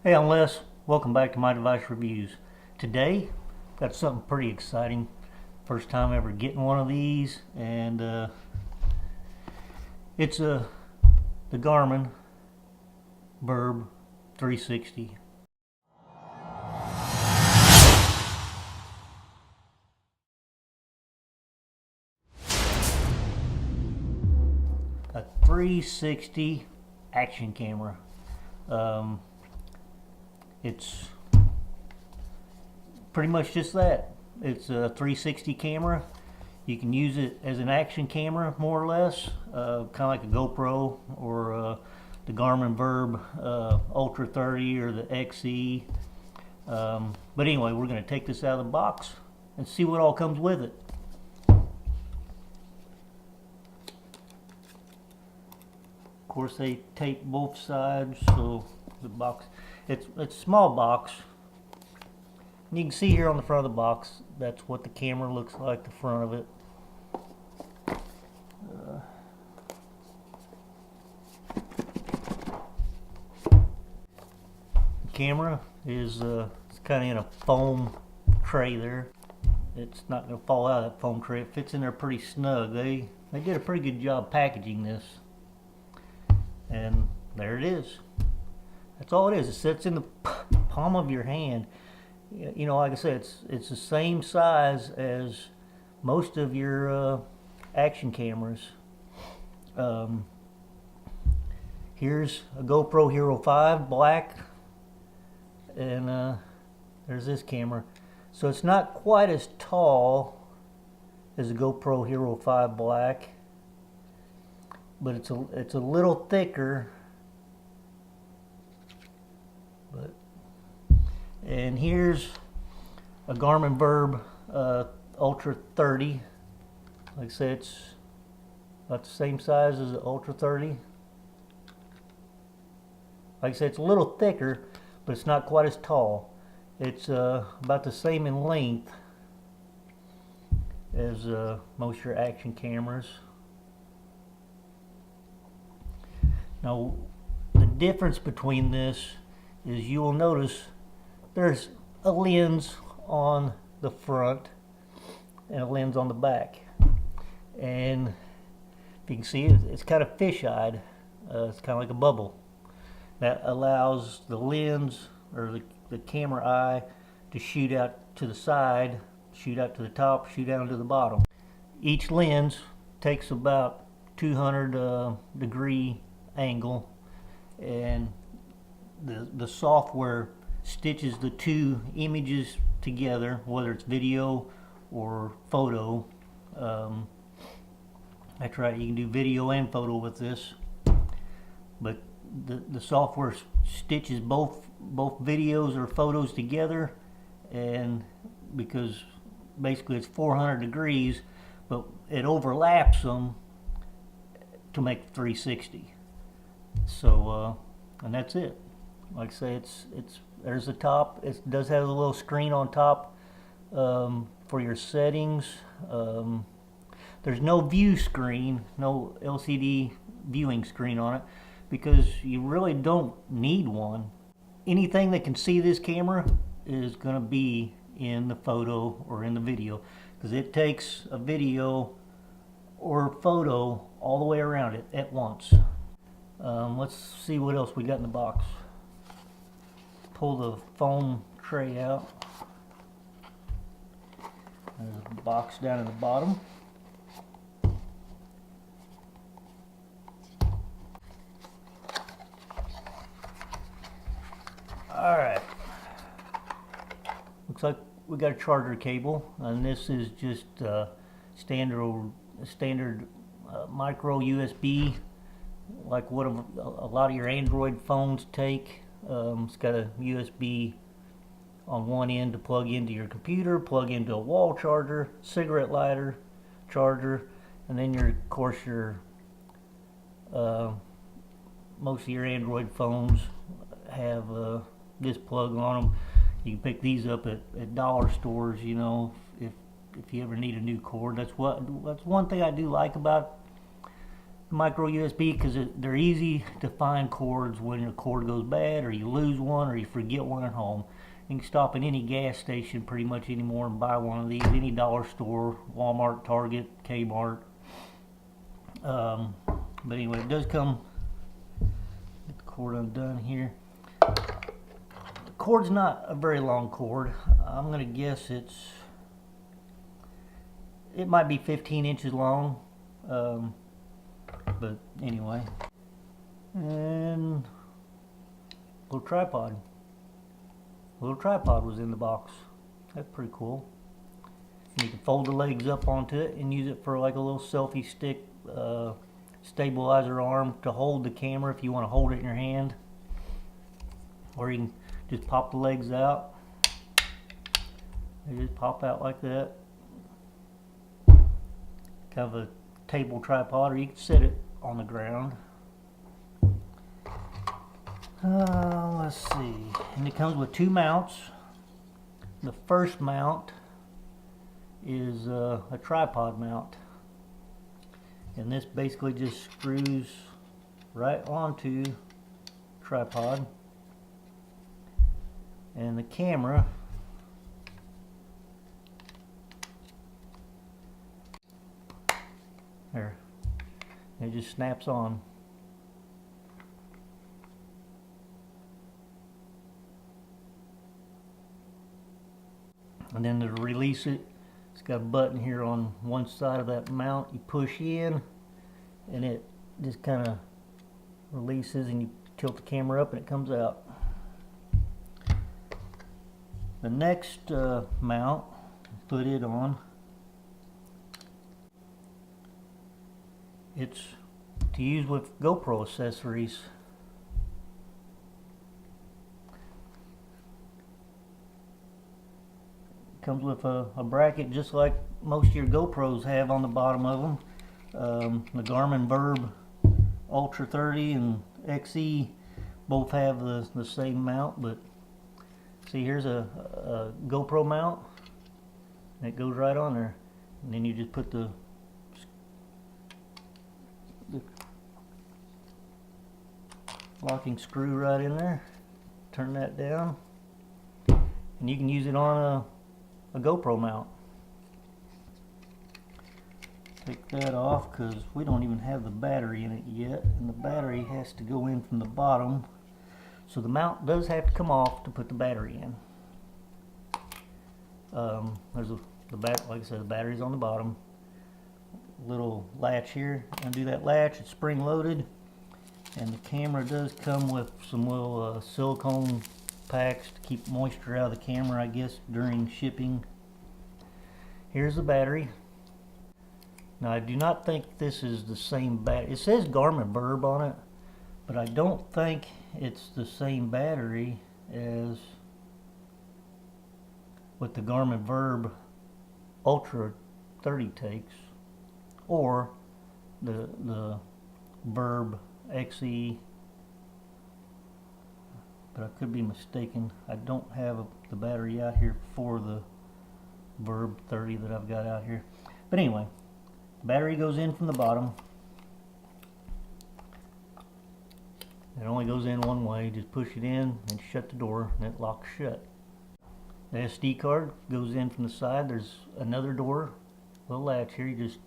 Hey, I'm Les. Welcome back to my device reviews. Today, got something pretty exciting. First time ever getting one of these, and it's the Garmin Virb 360. A 360 action camera. Um, it's pretty much just that. It's a 360 camera. You can use it as an action camera, more or less, kind of like a GoPro or the Garmin Virb Ultra 30 or the XE. But anyway, we're going to take this out of the box and see what all comes with it. Of course, they tape both sides, so the box, it's a small box. You can see here on the front of the box, that's what the camera looks like, the front of it. The camera is it's kind of in a foam tray there. It's not going to fall out of that foam tray. It fits in there pretty snug. They did a pretty good job packaging this. And there it is. That's all it is. It sits in the palm of your hand. You know, like I said, it's the same size as most of your action cameras. Here's a GoPro Hero 5 black, and there's this camera. So it's not quite as tall as a GoPro Hero 5 black, but it's a little thicker. And here's a Garmin Virb Ultra 30. Like I said, it's about the same size as the Ultra 30. Like I said, it's a little thicker, but it's not quite as tall. It's about the same in length as most of your action cameras. Now, the difference between this is you will notice there's a lens on the front and a lens on the back. And if you can see, it's kind of fish-eyed. It's kind of like a bubble. That allows the lens or the camera eye to shoot out to the side, shoot out to the top, shoot down to the bottom. Each lens takes about 200 degree angle, and the software stitches the two images together, whether it's video or photo. That's right, you can do video and photo with this, but the software stitches both videos or photos together, and because basically it's 400 degrees, but it overlaps them to make 360. So and that's it. Like I say, there's the top. It does have a little screen on top for your settings. There's no view screen, no LCD viewing screen on it, because you really don't need one. Anything that can see this camera is going to be in the photo or in the video, because it takes a video or photo all the way around it at once. Let's see what else we got in the box. Pull the foam tray out. There's a box down in the bottom. Alright. Looks like we got a charger cable, and this is just standard micro USB, like what a lot of your Android phones take. It's got a USB on one end to plug into your computer, plug into a wall charger, cigarette lighter charger, and then of course your most of your Android phones have this plug on them. You can pick these up at dollar stores, you know, if you ever need a new cord. That's one thing I do like about micro USB because they're easy to find cords when a cord goes bad, or you lose one, or you forget one at home. You can stop at any gas station pretty much anymore and buy one of these, any dollar store, Walmart, Target, Kmart. But anyway, it does come, get the cord undone here. The cord's not a very long cord. I'm going to guess it might be 15 inches long. But anyway, and little tripod was in the box. That's pretty cool. You can fold the legs up onto it and use it for like a little selfie stick, stabilizer arm to hold the camera if you want to hold it in your hand, or you can just pop the legs out. They just pop out like that. Kind of a table tripod, or you can set it on the ground. Let's see, and it comes with two mounts. The first mount is a tripod mount, and this basically just screws right onto the tripod, and the camera there, it just snaps on. And then to release it, it's got a button here on one side of that mount. You push in and it just kind of releases, and you tilt the camera up and it comes out. The next mount, put it on. It's to use with GoPro accessories. Comes with a bracket just like most of your GoPros have on the bottom of them. The Garmin Virb Ultra 30 and XE both have the same mount, but see, here's a GoPro mount, and it goes right on there, and then you just put the locking screw right in there, turn that down, and you can use it on a GoPro mount. Take that off because we don't even have the battery in it yet, and the battery has to go in from the bottom, so the mount does have to come off to put the battery in. There's like I said, the battery's on the bottom. Little latch here, undo that latch, it's spring loaded, and the camera does come with some little silicone packs to keep moisture out of the camera, I guess, during shipping. Here's the battery. Now, I do not think this is the same battery. It says Garmin Virb on it, but I don't think it's the same battery as what the Garmin Virb Ultra 30 takes, or the Virb XE, but I could be mistaken. I don't have the battery out here for the Virb 30 that I've got out here. But anyway, battery goes in from the bottom. It only goes in one way. Just push it in and shut the door, and it locks shut. The SD card goes in from the side. There's another door, little latch here. You just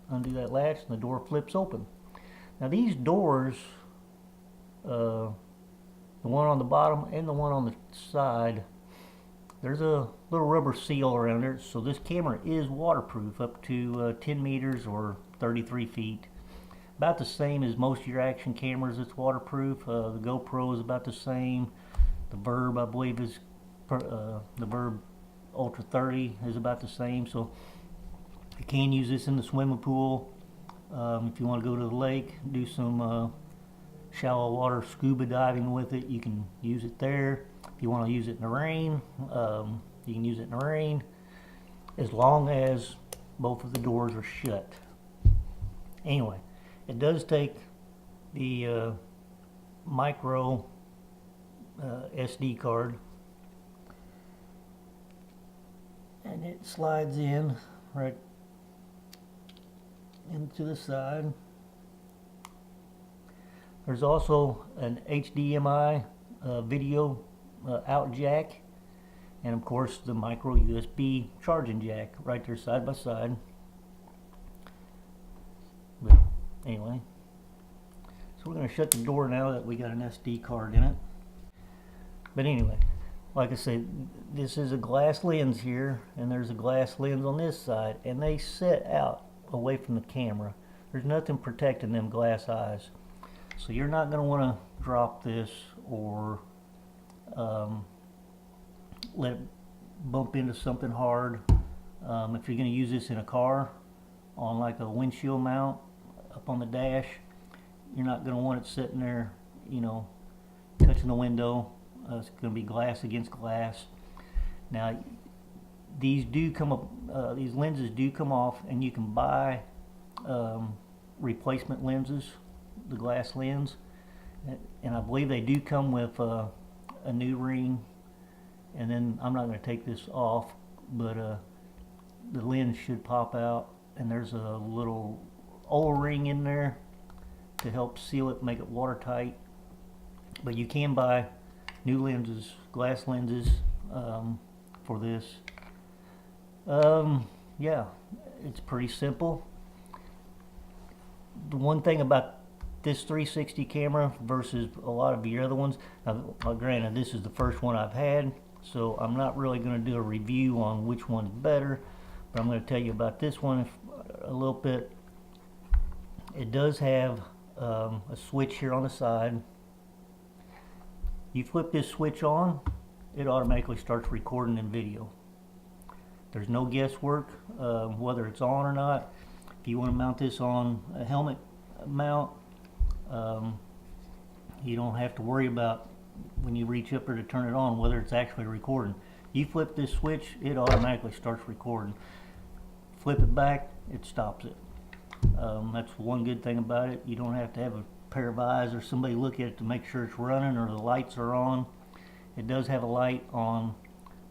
undo that latch and the door flips open. Now these doors, the one on the bottom and the one on the side, there's a little rubber seal around there, so this camera is waterproof up to 10 meters or 33 feet. About the same as most of your action cameras, it's waterproof. The GoPro is about the same. The Virb, I believe, is the Virb Ultra 30 is about the same. So you can use this in the swimming pool. If you want to go to the lake, do some shallow water scuba diving with it, you can use it there. If you want to use it in the rain, you can use it in the rain, as long as both of the doors are shut. Anyway, it does take the micro SD card, and it slides in right into the side. There's also an HDMI video out jack, and of course the micro USB charging jack right there side by side. But anyway, so we're going to shut the door now that we got an SD card in it. But anyway, like I said, this is a glass lens here, and there's a glass lens on this side, and they set out away from the camera. There's nothing protecting them glass eyes. So you're not going to want to drop this or let it bump into something hard. If you're going to use this in a car on like a windshield mount up on the dash, you're not going to want it sitting there, you know, touching the window. It's going to be glass against glass. Now these do come up, these lenses do come off, and you can buy replacement lenses, the glass lens, and I believe they do come with a new ring. And then I'm not going to take this off, but the lens should pop out, and there's a little O-ring in there to help seal it, make it watertight. But you can buy new lenses, glass lenses, for this. Yeah, it's pretty simple. The one thing about this 360 camera versus a lot of your other ones, now granted this is the first one I've had, so I'm not really going to do a review on which one's better, but I'm going to tell you about this one a little bit. It does have a switch here on the side. You flip this switch on, it automatically starts recording in video. There's no guesswork whether it's on or not. If you want to mount this on a helmet mount, you don't have to worry about when you reach up there to turn it on whether it's actually recording. You flip this switch, it automatically starts recording. Flip it back, it stops it. That's one good thing about it. You don't have to have a pair of eyes or somebody look at it to make sure it's running or the lights are on. It does have a light on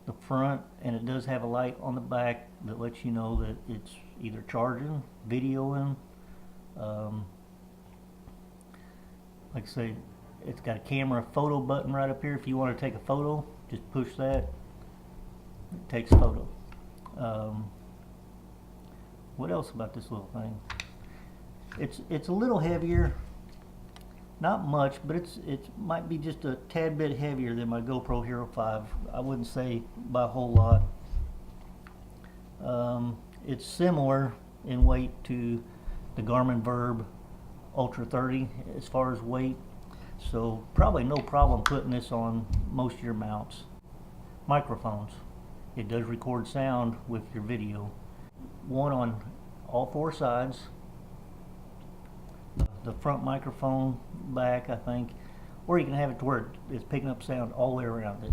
the front, and it does have a light on the back that lets you know that it's either charging, videoing. Like I say, it's got a camera photo button right up here. If you want to take a photo, just push that, it takes a photo. What else about this little thing? It's a little heavier, not much, but it might be just a tad bit heavier than my GoPro Hero 5. I wouldn't say by a whole lot. It's similar in weight to the Garmin Virb Ultra 30 as far as weight, so probably no problem putting this on most of your mounts. Microphones. It does record sound with your video. One on all four sides. The front microphone, back, I think, or you can have it to where it's picking up sound all the way around it.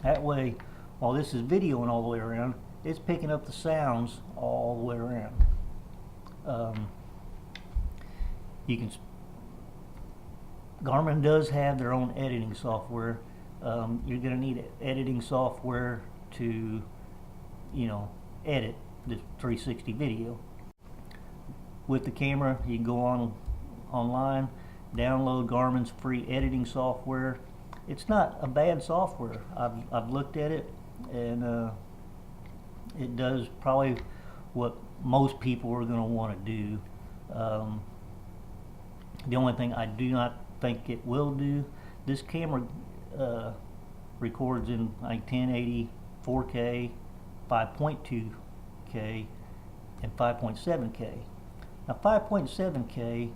That way, while this is videoing all the way around, it's picking up the sounds all the way around. Garmin does have their own editing software. You're going to need editing software to, you know, edit the 360 video. With the camera, you can go online, download Garmin's free editing software. It's not a bad software. I've looked at it, and it does probably what most people are going to want to do. The only thing I do not think it will do, this camera records in like 1080, 4K, 5.2K, and 5.7K. Now 5.7K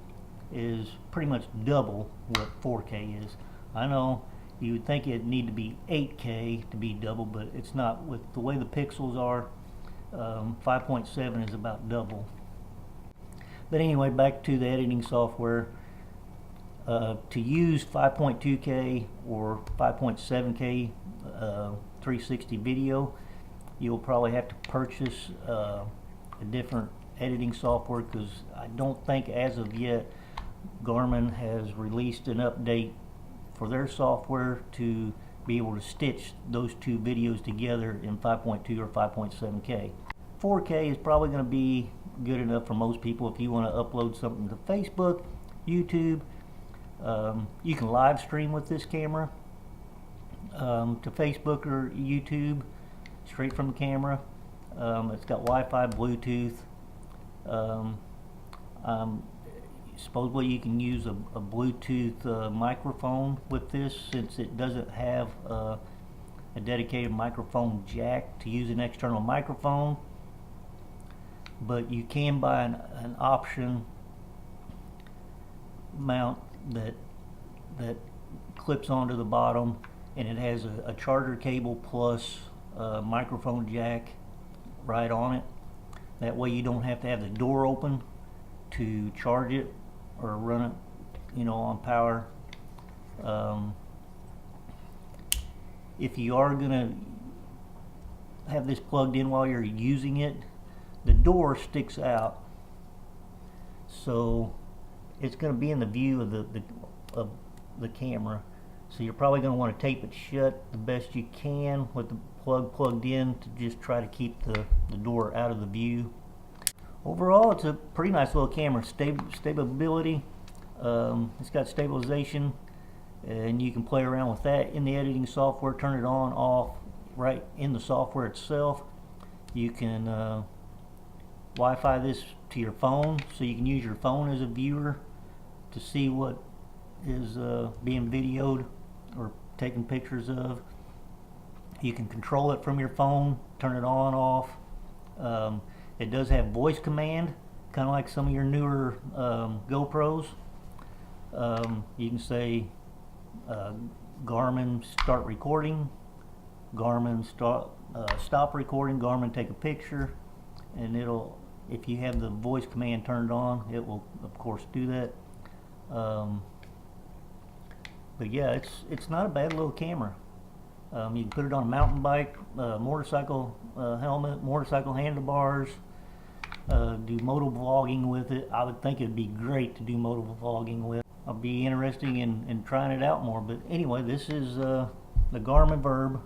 is pretty much double what 4K is. I know you would think it'd need to be 8K to be double, but it's not. With the way the pixels are, 5.7 is about double. But anyway, back to the editing software. To use 5.2K or 5.7K 360 video, you'll probably have to purchase a different editing software, because I don't think as of yet Garmin has released an update for their software to be able to stitch those two videos together in 5.2 or 5.7K. 4K is probably going to be good enough for most people if you want to upload something to Facebook, YouTube, You can live stream with this camera to Facebook or YouTube straight from the camera. It's got Wi-Fi, Bluetooth. Supposedly you can use a Bluetooth microphone with this, since it doesn't have a dedicated microphone jack to use an external microphone. But you can buy an option mount that clips onto the bottom, and it has a charger cable plus a microphone jack right on it. That way you don't have to have the door open to charge it or run it, you know, on power. If you are gonna have this plugged in while you're using it, the door sticks out, so it's going to be in the view of the camera. So you're probably going to want to tape it shut the best you can with the plug plugged in, to just try to keep the door out of the view. Overall, it's a pretty nice little camera. Stability, it's got stabilization, and you can play around with that in the editing software. Turn it on, off, right in the software itself. You can Wi-Fi this to your phone, so you can use your phone as a viewer to see what is being videoed or taken pictures of. You can control it from your phone, turn it on, off. It does have voice command, kind of like some of your newer GoPros. You can say Garmin start recording, Garmin stop recording, Garmin take a picture, and it'll, if you have the voice command turned on, it will of course do that. But yeah, it's not a bad little camera. You can put it on a mountain bike, motorcycle helmet, motorcycle handlebars, do moto vlogging with it. I would think it'd be great to do moto vlogging with. I'll be interested in trying it out more. But anyway, this is the Garmin Virb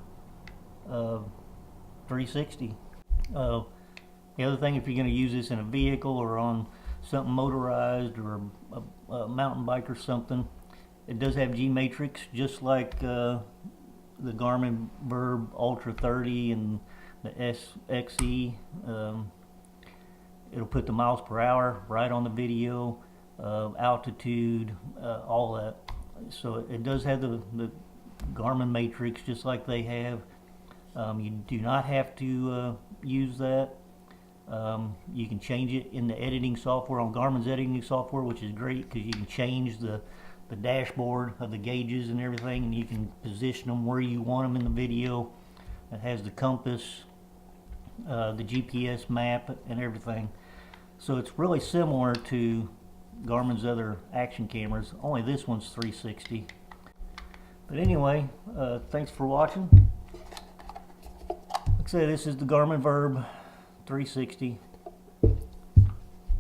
360. The other thing, if you're going to use this in a vehicle or on something motorized or a mountain bike or something, it does have G matrix, just like the Garmin Virb Ultra 30 and the SXE. It'll put the miles per hour right on the video, altitude, all that. So it does have the Garmin matrix, just like they have. You do not have to use that. You can change it in the editing software, on Garmin's editing software, which is great because you can change the dashboard of the gauges and everything, and you can position them where you want them in the video. It has the compass, the GPS map, and everything. So it's really similar to Garmin's other action cameras, only this one's 360. But anyway, thanks for watching. Like I say, this is the Garmin Virb 360,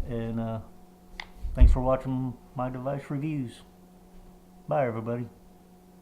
and thanks for watching my device reviews. Bye everybody.